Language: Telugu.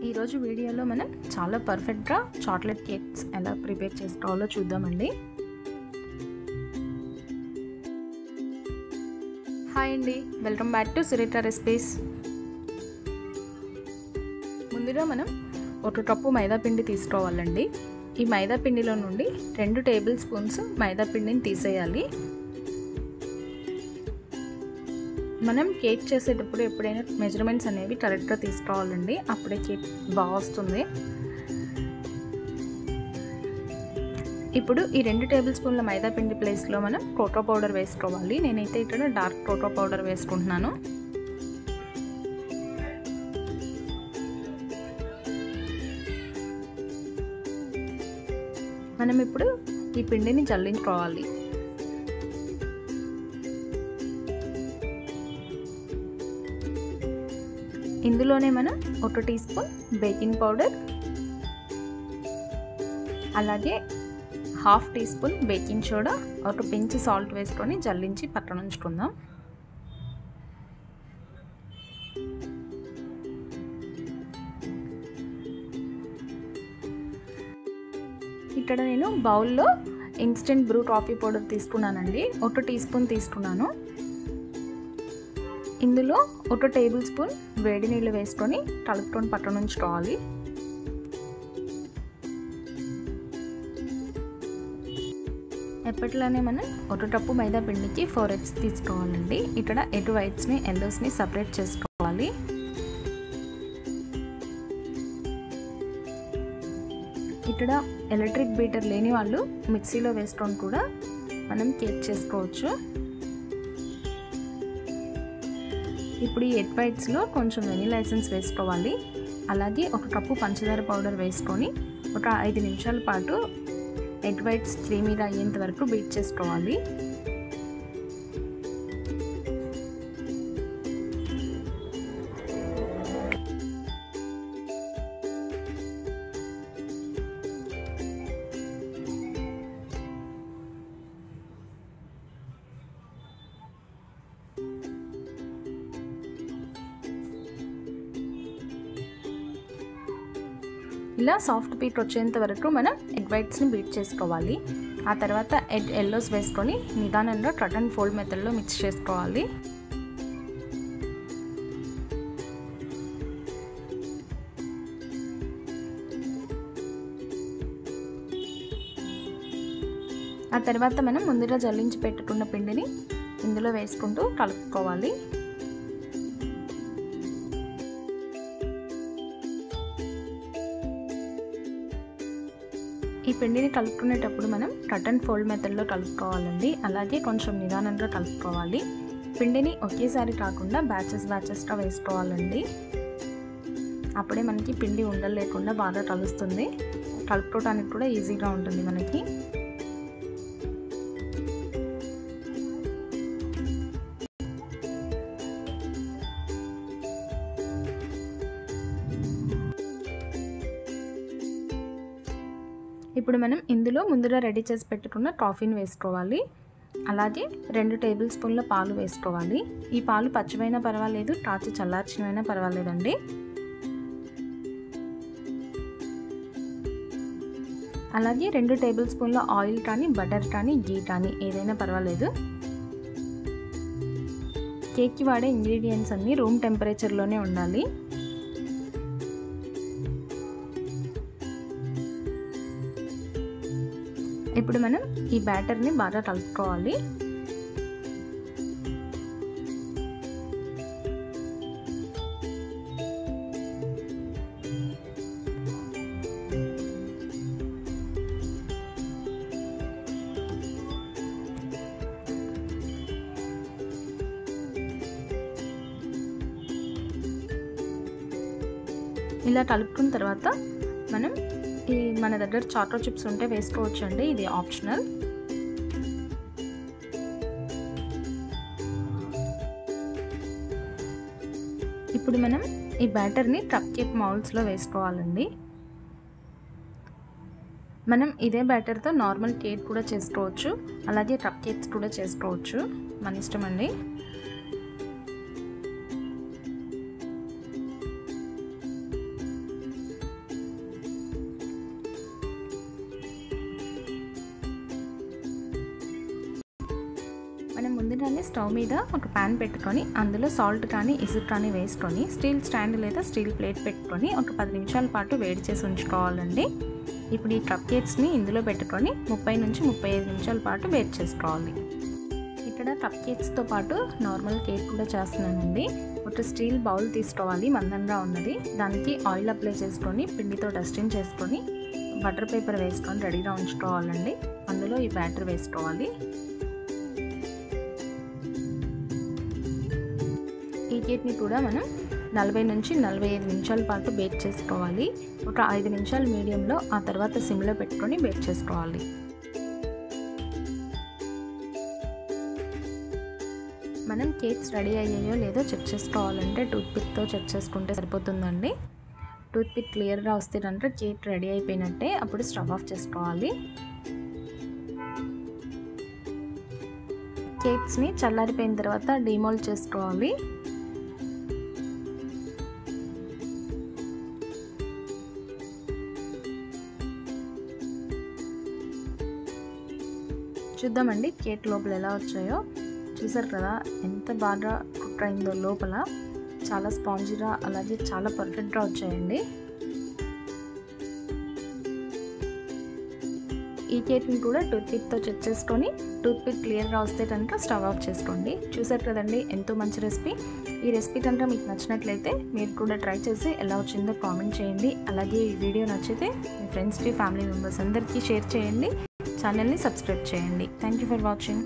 ఈరోజు వీడియోలో మనం చాలా పర్ఫెక్ట్గా చాక్లెట్ కేక్స్ ఎలా ప్రిపేర్ చేసుకోవాలో చూద్దామండి. హాయ్ అండి, welcome back to Surekha recipes. ముందుగా మనం ఒక కప్పు మైదా పిండి తీసుకోవాలండి. ఈ మైదా పిండిలో నుండి 2 టేబుల్ స్పూన్స్ మైదా పిండిని తీసేయాలి. మనం కేక్ చేసేటప్పుడు ఎప్పుడైనా మెజర్మెంట్స్ అనేవి కరెక్ట్గా తీసుకోవాలండి, అప్పుడే కేక్ బాగా వస్తుంది. ఇప్పుడు ఈ 2 టేబుల్ స్పూన్ల మైదా పిండి ప్లేస్లో మనం కోకో పౌడర్ వేసుకోవాలి. నేనైతే ఇక్కడ డార్క్ కోకో పౌడర్ వేసుకుంటున్నాను. మనం ఇప్పుడు ఈ పిండిని జల్లించుకోవాలి. ఇందులోనే మనం 1 టీ స్పూన్ బేకింగ్ పౌడర్, అలాగే 1/2 టీ స్పూన్ బేకింగ్ సోడా, ఒక పించ్ సాల్ట్ వేసుకొని జల్లించి పక్కన ఉంచుకుందాం. ఇక్కడ నేను బౌల్లో ఇన్స్టెంట్ బ్రూ కాఫీ పౌడర్ తీసుకున్నానండి. 1 టీ స్పూన్ తీసుకున్నాను. ఇందులో 1 టేబుల్ స్పూన్ వేడి నీళ్ళు వేసుకొని కలుపుకొని పక్కన ఉంచుకోవాలి. ఎప్పటిలానే మనం 1 కప్పు మైదా పిండికి 4 ఎగ్స్ తీసుకోవాలండి. ఇక్కడ ఎగ్ వైట్స్ని ఎల్లోస్ని సపరేట్ చేసుకోవాలి. ఇక్కడ ఎలక్ట్రిక్ బీటర్ లేని వాళ్ళు మిక్సీలో వేసుకొని కూడా మనం కేక్ చేసుకోవచ్చు. ఇప్పుడు ఈ ఎగ్ వైట్స్లో కొంచెం వెనిలా ఎసెన్స్ వేసుకోవాలి. అలాగే 1 కప్పు పంచదార పౌడర్ వేసుకొని ఒక 5 నిమిషాల పాటు ఎగ్ వైట్స్ క్రీమీగా అయ్యేంత వరకు బీట్ చేసుకోవాలి. ఇలా సాఫ్ట్ బీట్ వచ్చేంత వరకు మనం ఎగ్ వైట్స్ని బీట్ చేసుకోవాలి. ఆ తర్వాత ఎగ్ ఎల్లోస్ వేసుకొని నిదానంగా కట్ అండ్ ఫోల్డ్ మెథడ్లో మిక్స్ చేసుకోవాలి. ఆ తర్వాత మనం ముందుగా జల్లించి పెట్టుకున్న పిండిని ఇందులో వేసుకుంటూ కలుపుకోవాలి. ఈ పిండిని కలుపుకునేటప్పుడు మనం కట్ అండ్ ఫోల్డ్ మెథడ్లో కలుపుకోవాలండి. అలాగే కొంచెం నిదానంగా కలుపుకోవాలి. పిండిని ఒకేసారి కాకుండా బ్యాచెస్గా వేసుకోవాలండి. అప్పుడే మనకి పిండి ఉండలు లేకుండా బాగా కలుస్తుంది. కలుపుకోవడానికి కూడా ఈజీగా ఉంటుంది మనకి. ఇప్పుడు మనం ఇందులో ముందుగా రెడీ చేసి పెట్టుకున్న కాఫీని వేసుకోవాలి. అలాగే 2 టేబుల్ స్పూన్ల పాలు వేసుకోవాలి. ఈ పాలు పచ్చివైనా పర్వాలేదు, కాచి చల్లార్చినవైనా పర్వాలేదండి. అలాగే 2 టేబుల్ స్పూన్ల ఆయిల్ కానీ బటర్ కానీ ఘీ కానీ ఏదైనా పర్వాలేదు. కేక్కి వాడే ఇంగ్రీడియంట్స్ అన్నీ రూమ్ టెంపరేచర్లోనే ఉండాలి. ఇప్పుడు మనం ఈ బ్యాటర్ని బాగా కలుపుకోవాలి. ఇలా కలుపుకున్న తర్వాత మనం మన దగ్గర చాకో చిప్స్ ఉంటే వేసుకోవచ్చు అండి, ఇది ఆప్షనల్. ఇప్పుడు మనం ఈ బ్యాటర్ని కప్ కేక్ మౌల్డ్స్లో వేసుకోవాలండి. మనం ఇదే బ్యాటర్తో నార్మల్ కేక్ కూడా చేసుకోవచ్చు, అలాగే కప్ కేక్స్ కూడా చేసుకోవచ్చు, మన ఇష్టం అండి. వెంటనే స్టవ్ మీద ఒక ప్యాన్ పెట్టుకొని అందులో సాల్ట్ కానీ ఇసురు కానీ వేసుకొని స్టీల్ స్టాండ్ లేదా స్టీల్ ప్లేట్ పెట్టుకొని ఒక 10 నిమిషాల పాటు వేడి చేసి ఉంచుకోవాలండి. ఇప్పుడు ఈ కప్ కేక్స్ని ఇందులో పెట్టుకొని 30 నుంచి 35 నిమిషాల పాటు వేడి చేసుకోవాలి. ఇక్కడ కప్ కేక్స్తో పాటు నార్మల్ కేక్ కూడా చేస్తున్నానండి. ఒక స్టీల్ బౌల్ తీసుకోవాలి, మందంగా ఉన్నది. దానికి ఆయిల్ అప్లై చేసుకొని పిండితో డస్టింగ్ చేసుకొని బటర్ పేపర్ వేసుకొని రెడీగా ఉంచుకోవాలండి. అందులో ఈ బ్యాటర్ వేసుకోవాలి. ఈ కేక్ని కూడా మనం 40 నుంచి 45 నిమిషాల పాటు బేక్ చేసుకోవాలి. ఒక 5 నిమిషాలు మీడియంలో, ఆ తర్వాత సిమ్లో పెట్టుకొని బేక్ చేసుకోవాలి. మనం కేక్స్ రెడీ అయ్యాయో లేదో చెక్ చేసుకోవాలంటే టూత్పిక్తో చెక్ చేసుకుంటే సరిపోతుందండి. టూత్పిక్ క్లియర్గా వస్తే కనుక కేక్ రెడీ అయిపోయినట్టే. అప్పుడు స్టవ్ ఆఫ్ చేసుకోవాలి. కేక్స్ని చల్లారిపోయిన తర్వాత డీమోల్డ్ చేసుకోవాలి. చూద్దామండి కేక్ లోపల ఎలా వచ్చాయో. చూసారు కదా ఎంత బాగా కుక్ అయిందో. లోపల చాలా స్పాంజీగా అలాగే చాలా పర్ఫెక్ట్గా వచ్చాయండి. ఈ కేక్ని కూడా టూత్పిక్తో చెక్ చేసుకొని టూత్పిక్ క్లియర్గా వస్తే కనుక స్టవ్ ఆఫ్ చేసుకోండి. చూసారు కదండి ఎంతో మంచి రెసిపీ. ఈ రెసిపీ కనుక మీకు నచ్చినట్లయితే మీరు కూడా ట్రై చేసి ఎలా వచ్చిందో కామెంట్ చేయండి. అలాగే ఈ వీడియో నచ్చితే మీ ఫ్రెండ్స్కి, ఫ్యామిలీ మెంబర్స్ అందరికీ షేర్ చేయండి. ఛానల్ని సబ్స్క్రైబ్ చేయండి. Thank you for watching.